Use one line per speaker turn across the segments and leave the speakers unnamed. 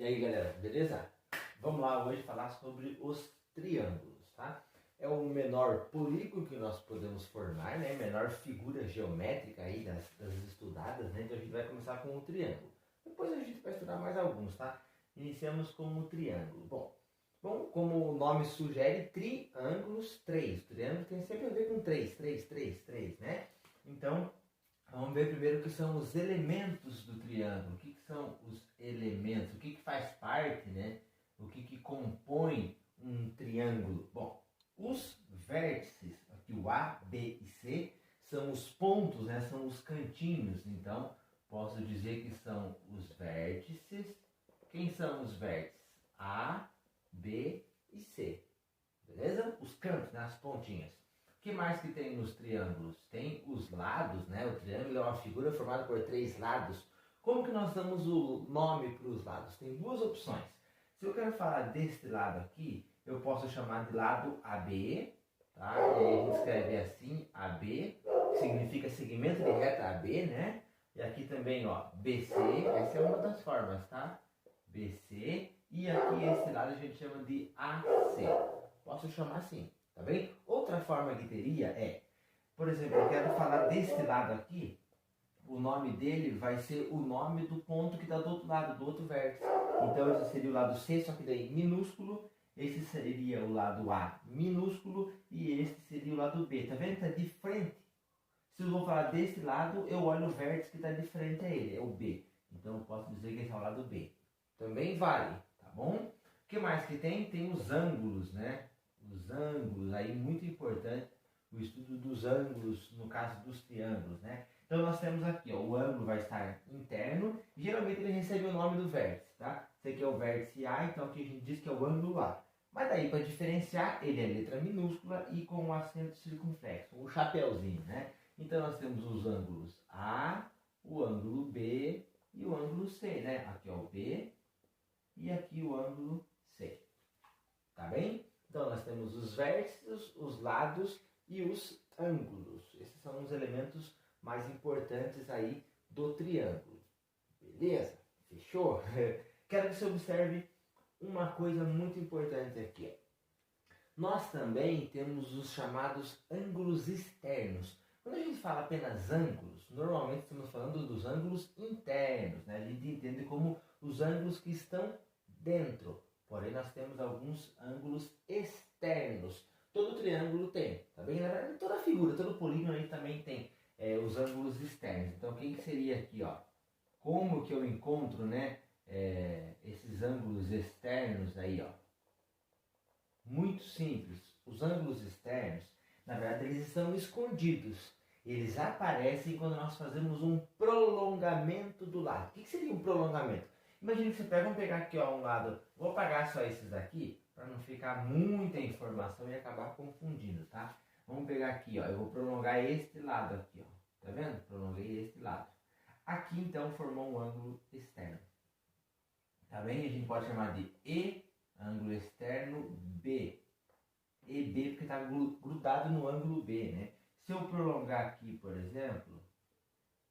E aí galera, beleza? Vamos lá hoje falar sobre os triângulos, tá? É o menor polígono que nós podemos formar, né? Menor figura geométrica aí das estudadas, né? Então a gente vai começar com o triângulo. Depois a gente vai estudar mais alguns, tá? Iniciamos com o triângulo. Bom, como o nome sugere, triângulos, três. O triângulo tem sempre a ver com três, né? Então, vamos ver primeiro o que são os elementos do triângulo. O que são os elementos? O que faz parte, né? O que compõe um triângulo? Bom, os vértices, aqui o A, B e C, são os pontos, né? São os cantinhos. Então, posso dizer que são os vértices. Quem são os vértices? A, B e C. Beleza? Os cantos, né? As pontinhas. O que mais que tem nos triângulos? Tem os lados, né? O triângulo é uma figura formada por três lados. Como que nós damos o nome para os lados? Tem duas opções. Se eu quero falar deste lado aqui, eu posso chamar de lado AB, tá? E aí a gente escreve assim, AB, que significa segmento de reta AB, né? E aqui também, ó, BC, essa é uma das formas, tá? BC, e aqui esse lado a gente chama de AC. Posso chamar assim, tá bem? Outra forma que teria é, por exemplo, eu quero falar desse lado aqui, o nome dele vai ser o nome do ponto que está do outro lado, do outro vértice. Então esse seria o lado C, só que daí minúsculo, esse seria o lado A minúsculo e esse seria o lado B. Tá vendo? Está de frente. Se eu vou falar desse lado, eu olho o vértice que está de frente a ele, é o B. Então eu posso dizer que esse é o lado B. Também vale, tá bom? O que mais que tem? Tem os ângulos, né? Os ângulos, aí muito importante o estudo dos ângulos, no caso dos triângulos, né? Então nós temos aqui, ó, o ângulo vai estar interno, e geralmente ele recebe o nome do vértice, tá? Esse aqui é o vértice A, então aqui a gente diz que é o ângulo A. Mas daí, para diferenciar, ele é letra minúscula e com um acento circunflexo, o chapéuzinho, né? Então nós temos os ângulos A, o ângulo B e o ângulo C, né? Aqui é o B e aqui o ângulo C. Tá bem? Então nós temos os vértices, os lados e os ângulos. Esses são os elementos mais importantes aí do triângulo. Beleza? Fechou? Quero que você observe uma coisa muito importante aqui. Nós também temos os chamados ângulos externos. Quando a gente fala apenas ângulos, normalmente estamos falando dos ângulos internos, né? A gente entende como os ângulos que estão dentro. Porém, nós temos alguns ângulos externos. Todo triângulo tem, tá bem? Na verdade, toda figura, todo polígono aí também tem os ângulos externos. Então, quem que seria aqui, ó? Como que eu encontro, né, esses ângulos externos aí, ó? Muito simples. Os ângulos externos, na verdade, eles estão escondidos. Eles aparecem quando nós fazemos um prolongamento do lado. O que seria um prolongamento? Imagina que você pega, vamos pegar aqui, ó, um lado. Vou apagar só esses daqui, para não ficar muita informação e acabar confundindo, tá? Vamos pegar aqui, ó. Eu vou prolongar este lado aqui, ó. Tá vendo? Prolonguei este lado. Aqui, então, formou um ângulo externo. Tá bem? A gente pode chamar de E, ângulo externo, B. EB, porque está grudado no ângulo B, né? Se eu prolongar aqui, por exemplo,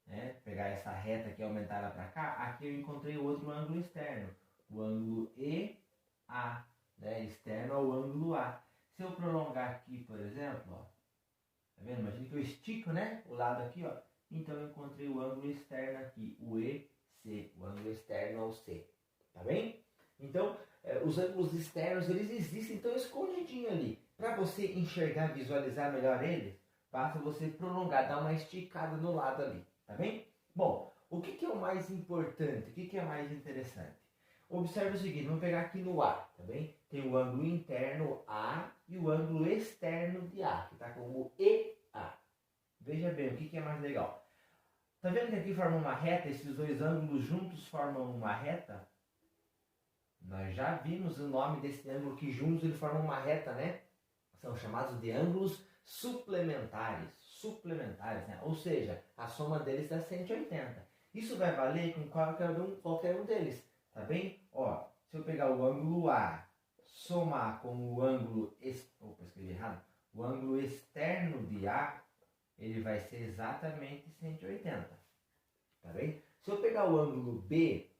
né, pegar essa reta aqui e aumentar ela para cá, aqui eu encontrei outro ângulo externo, o ângulo EA, né, externo ao ângulo A. Se eu prolongar aqui, por exemplo, ó, tá vendo? Imagina que eu estico, né, o lado aqui, ó, então eu encontrei o ângulo externo aqui, o EC, o ângulo externo ao C, tá bem? Então, os ângulos externos, eles existem, então escondidinho ali. Para você enxergar, visualizar melhor eles, basta você prolongar, dar uma esticada no lado ali, tá bem? Bom, o que é o mais importante? O que é mais interessante? Observe o seguinte, vamos pegar aqui no A, tá bem? Tem o ângulo interno A e o ângulo externo de A, que está como EA. Veja bem, o que é mais legal? Tá vendo que aqui forma uma reta, esses dois ângulos juntos formam uma reta? Nós já vimos o nome desse ângulo que juntos ele forma uma reta, né? São chamados de ângulos suplementares. Suplementares, né? Ou seja, a soma deles dá 180. Isso vai valer com qualquer um deles, tá bem? Ó, se eu pegar o ângulo A, somar com o ângulo... Opa, escrevi errado. O ângulo externo de A, ele vai ser exatamente 180. Tá bem? Se eu pegar o ângulo B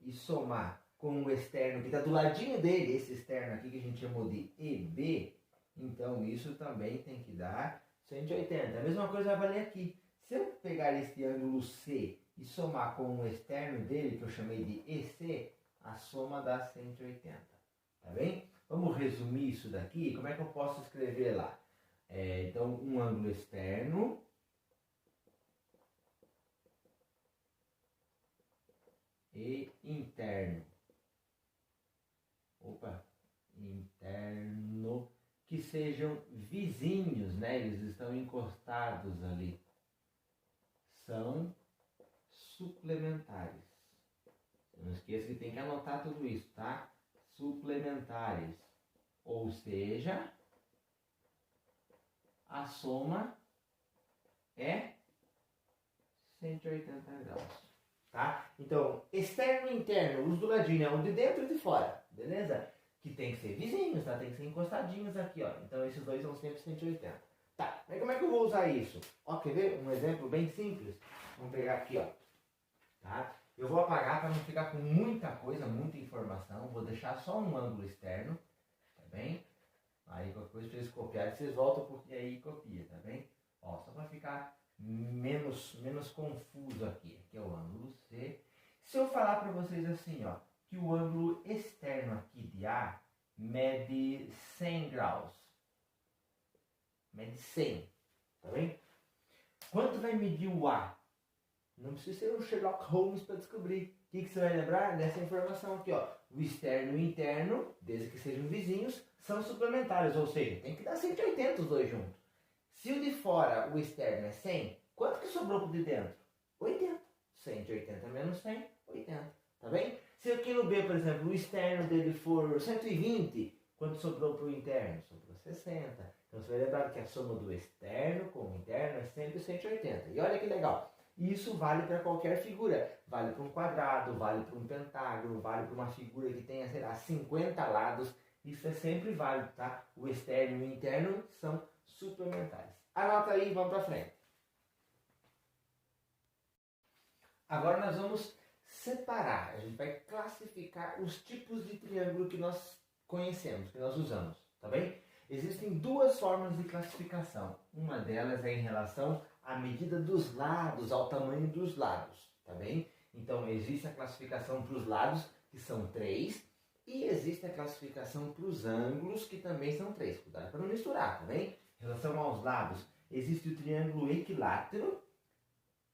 e somar com o externo que está do ladinho dele, esse externo aqui que a gente chamou de EB, então isso também tem que dar 180. A mesma coisa vai valer aqui. Se eu pegar este ângulo C e somar com o externo dele, que eu chamei de EC, a soma dá 180. Tá bem? Vamos resumir isso daqui. Como é que eu posso escrever lá? Então, um ângulo externo e interno. Interno, que sejam vizinhos, né? Eles estão encostados ali. São suplementares. Não esqueça que tem que anotar tudo isso, tá? Suplementares. Ou seja, a soma é 180 graus. Tá? Então, externo e interno, os do ladinho, é um de dentro e de fora, beleza? Que tem que ser vizinhos, tá? Tem que ser encostadinhos aqui, ó. Então, esses dois são sempre 180. Tá, mas como é que eu vou usar isso? Ó, quer ver? Um exemplo bem simples. Vamos pegar aqui, ó. Tá? Eu vou apagar para não ficar com muita coisa, muita informação. Vou deixar só um ângulo externo, tá bem? Aí, qualquer coisa, vocês copiarem, vocês voltam porque aí copia, tá bem? Ó, só para ficar menos confuso aqui. Aqui é o ângulo C. Se eu falar para vocês assim, ó, que o ângulo externo aqui de A mede 100 graus. Mede 100, tá bem? Quanto vai medir o A? Não precisa ser um Sherlock Holmes para descobrir. O que você vai lembrar dessa informação aqui, ó? O externo e o interno, desde que sejam vizinhos, são suplementares, ou seja, tem que dar 180 os dois juntos. Se o de fora, o externo, é 100, quanto que sobrou pro de dentro? 80. 180 menos 100, 80. Tá bem? Se aqui no B, por exemplo, o externo dele for 120, quanto sobrou pro interno? Sobrou 60. Então você vai lembrar que a soma do externo com o interno é sempre 180. E olha que legal. Isso vale para qualquer figura. Vale para um quadrado, vale para um pentágono, vale para uma figura que tenha, sei lá, 50 lados. Isso é sempre válido, tá? O externo e o interno são suplementares. Anota aí e vamos para frente. Agora nós vamos separar. A gente vai classificar os tipos de triângulo que nós conhecemos, que nós usamos, tá bem? Existem duas formas de classificação. Uma delas é em relação à medida dos lados, ao tamanho dos lados, tá bem? Então existe a classificação para os lados, que são 3, e existe a classificação para os ângulos, que também são 3. Cuidado para não misturar, tá bem? Em relação aos lados, existe o triângulo equilátero,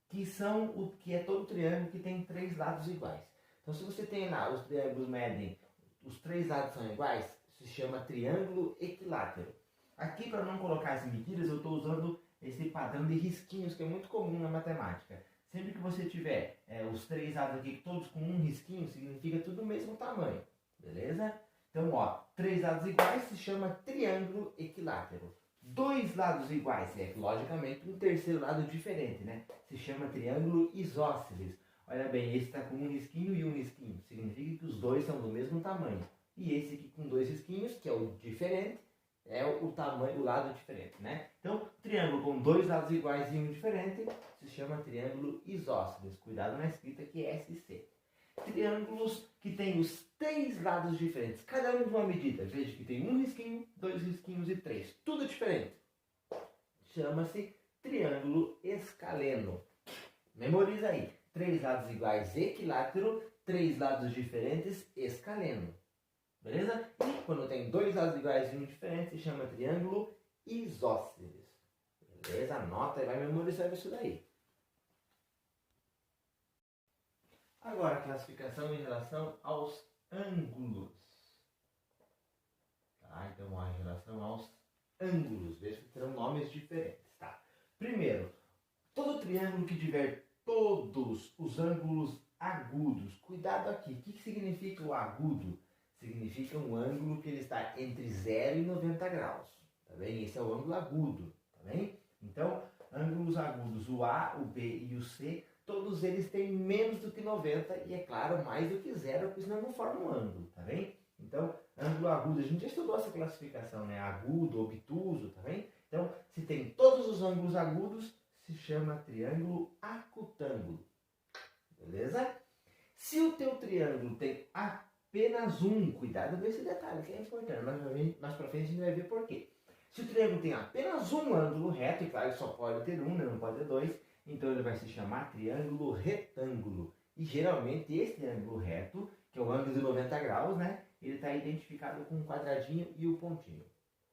que é todo triângulo que tem 3 lados iguais. Então se você tem lá, os triângulos medem, os 3 lados são iguais, se chama triângulo equilátero. Aqui, para não colocar as medidas, eu estou usando esse padrão de risquinhos, que é muito comum na matemática. Sempre que você tiver os 3 lados aqui, todos com um risquinho, significa tudo o mesmo tamanho. Beleza? Então, ó, 3 lados iguais se chama triângulo equilátero. 2 lados iguais, logicamente um terceiro lado diferente, né? Se chama triângulo isósceles. Olha bem, esse está com um risquinho e um risquinho. Significa que os dois são do mesmo tamanho. E esse aqui com 2 risquinhos, que é o diferente, é o tamanho, o lado diferente, né? Então, triângulo com 2 lados iguais e um diferente se chama triângulo isósceles. Cuidado na escrita que é SC. Triângulos que têm os 3 lados diferentes, cada um de uma medida. Veja que tem um risquinho, 2 risquinhos e 3. Tudo diferente. Chama-se triângulo escaleno. Memoriza aí. 3 lados iguais, equilátero. 3 lados diferentes, escaleno. Beleza? E quando tem 2 lados iguais e um diferente, se chama triângulo isósceles. Beleza? Anota e vai memorizar isso daí. Agora, a classificação em relação aos ângulos. Tá? Então, em relação aos ângulos, veja que terão nomes diferentes. Tá? Primeiro, todo triângulo que tiver todos os ângulos agudos. Cuidado aqui. O que significa o agudo? Significa um ângulo que ele está entre 0 e 90 graus. Tá bem? Esse é o ângulo agudo. Tá bem? Então, ângulos agudos, o A, o B e o C, todos eles têm menos do que 90 e, é claro, mais do que 0, porque senão não forma um ângulo, tá bem? Então, ângulo agudo, a gente já estudou essa classificação, né? Agudo, obtuso, tá bem? Então, se tem todos os ângulos agudos, se chama triângulo acutângulo. Beleza? Se o teu triângulo tem apenas um, cuidado com esse detalhe que é importante, mas mais pra frente a gente vai ver por quê. Se o triângulo tem apenas um ângulo reto, e claro, só pode ter um, né? Não pode ter dois, então ele vai se chamar triângulo retângulo. E geralmente esse triângulo reto, que é o ângulo de 90 graus, né? Ele está identificado com o quadradinho e o pontinho.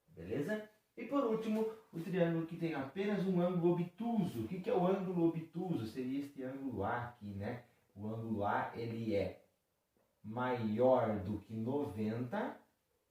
Beleza? E por último, o triângulo que tem apenas um ângulo obtuso. O que é o ângulo obtuso? Seria esse ângulo A aqui, né? O ângulo A, ele é maior do que 90,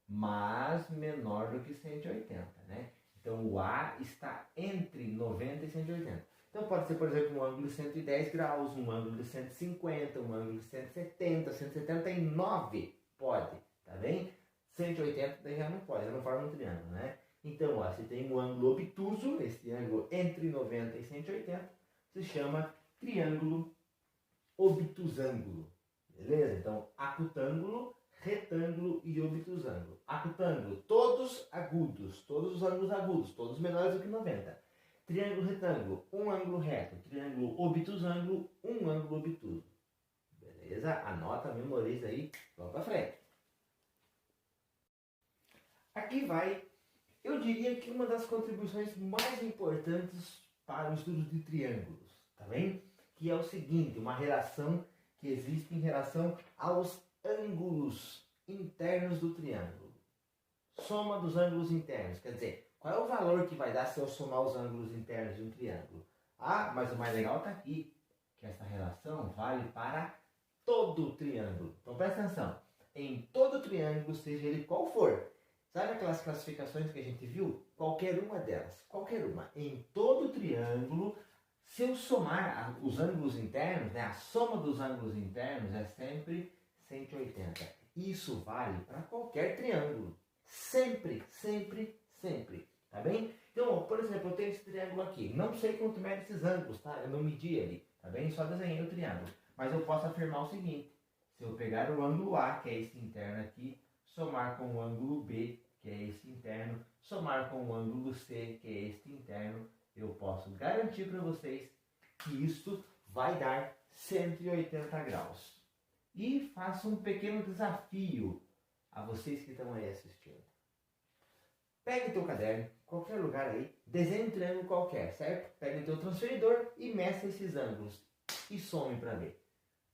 mas menor do que 180, né? Então o A está entre 90 e 180. Então pode ser, por exemplo, um ângulo de 110 graus, um ângulo de 150, um ângulo de 170, 179, pode, tá bem? 180 daí já não pode, já não forma um triângulo, né? Então, ó, se tem um ângulo obtuso, esse ângulo entre 90 e 180, se chama triângulo obtusângulo. Beleza? Então, acutângulo, retângulo e obtusângulo. Acutângulo, todos agudos, todos os ângulos agudos, todos menores do que 90. Triângulo retângulo, um ângulo reto. Triângulo obtusângulo, um ângulo obtuso. Beleza? Anota, memoriza aí, vamos para frente. Aqui vai, eu diria que uma das contribuições mais importantes para o estudo de triângulos, tá bem? Que é o seguinte, uma relação que existe em relação aos ângulos internos do triângulo. Soma dos ângulos internos, quer dizer, qual é o valor que vai dar se eu somar os ângulos internos de um triângulo? Ah, mas o mais legal está aqui, que essa relação vale para todo o triângulo. Então presta atenção, em todo triângulo, seja ele qual for, sabe aquelas classificações que a gente viu? Qualquer uma delas, qualquer uma. Em todo triângulo, se eu somar os ângulos internos, né, a soma dos ângulos internos é sempre 180. Isso vale para qualquer triângulo. Sempre, sempre, sempre. Tá bem? Então, por exemplo, eu tenho esse triângulo aqui. Não sei quanto mede esses ângulos, tá? Eu não medi ali, tá bem? Só desenhei o triângulo. Mas eu posso afirmar o seguinte. Se eu pegar o ângulo A, que é esse interno aqui, somar com o ângulo B, que é esse interno, somar com o ângulo C, que é este interno, eu posso garantir para vocês que isso vai dar 180 graus. E faço um pequeno desafio a vocês que estão aí assistindo. Pegue o teu caderno, qualquer lugar aí, desenhe um triângulo qualquer, certo? Pegue o teu transferidor e meça esses ângulos e some para ver.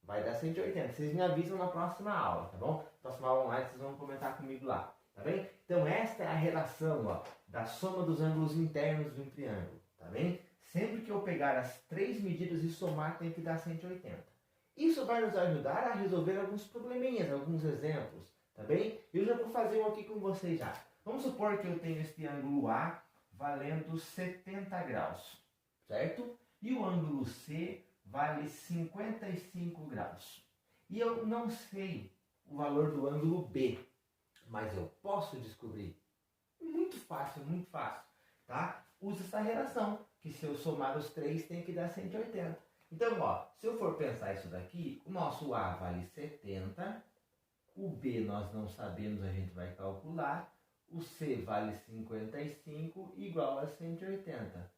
Vai dar 180. Vocês me avisam na próxima aula, tá bom? Próxima aula online vocês vão comentar comigo lá, tá bem? Então esta é a relação, ó, da soma dos ângulos internos de um triângulo, tá bem? Sempre que eu pegar as três medidas e somar, tem que dar 180. Isso vai nos ajudar a resolver alguns probleminhas, alguns exemplos, tá bem? Eu já vou fazer um aqui com vocês já. Vamos supor que eu tenho este ângulo A valendo 70 graus, certo? E o ângulo C vale 55 graus. E eu não sei o valor do ângulo B, mas eu posso descobrir. Muito fácil, tá? Usa essa relação, que se eu somar os três tem que dar 180. Então, ó, se eu for pensar isso daqui, o nosso A vale 70, o B nós não sabemos, a gente vai calcular, o C vale 55 igual a 180.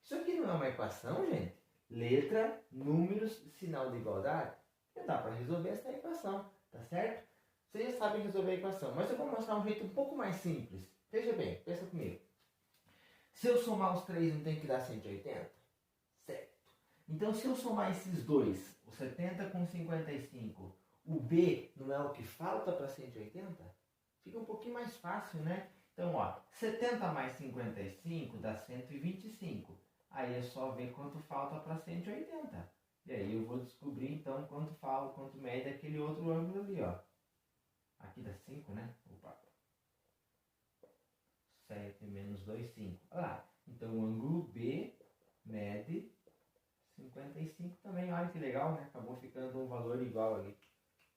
Isso aqui não é uma equação, gente? Letra, números, sinal de igualdade. Não dá para resolver essa equação, tá certo? Vocês já sabem resolver a equação, mas eu vou mostrar um jeito um pouco mais simples. Veja bem, pensa comigo. Se eu somar os três, não tem que dar 180? Certo. Então, se eu somar esses dois, o 70 com 55, o B não é o que falta para 180? Fica um pouquinho mais fácil, né? Então, ó, 70 mais 55 dá 125. Aí é só ver quanto falta para 180. E aí eu vou descobrir, então, quanto falta, quanto mede aquele outro ângulo ali, ó. Aqui dá 5, né? Opa. 7 menos 2, 5. Olha lá. Então, o ângulo B mede 55 também. Olha que legal, né? Acabou ficando um valor igual ali.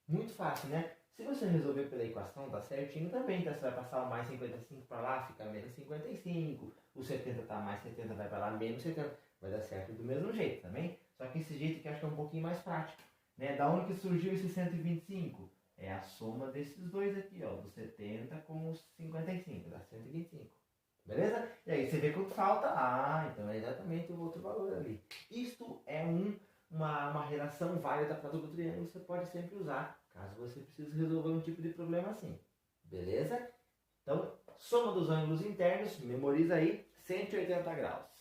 Muito fácil, né? Se você resolver pela equação, dá certinho também. Então, você vai passar o mais 55 para lá, fica menos 55. O 70 tá mais 70, vai para lá, menos 70. Vai dar certo do mesmo jeito também. Só que esse jeito que eu acho que é um pouquinho mais prático, né? Da onde que surgiu esse 125? É a soma desses dois aqui, ó. Do 70 com os 55, dá 125. Beleza? E aí você vê quanto falta. Ah, então é exatamente o outro valor ali. Isto é um uma relação válida para todo triângulo, você pode sempre usar, caso você precise resolver um tipo de problema assim. Beleza? Então, soma dos ângulos internos, memoriza aí, 180 graus.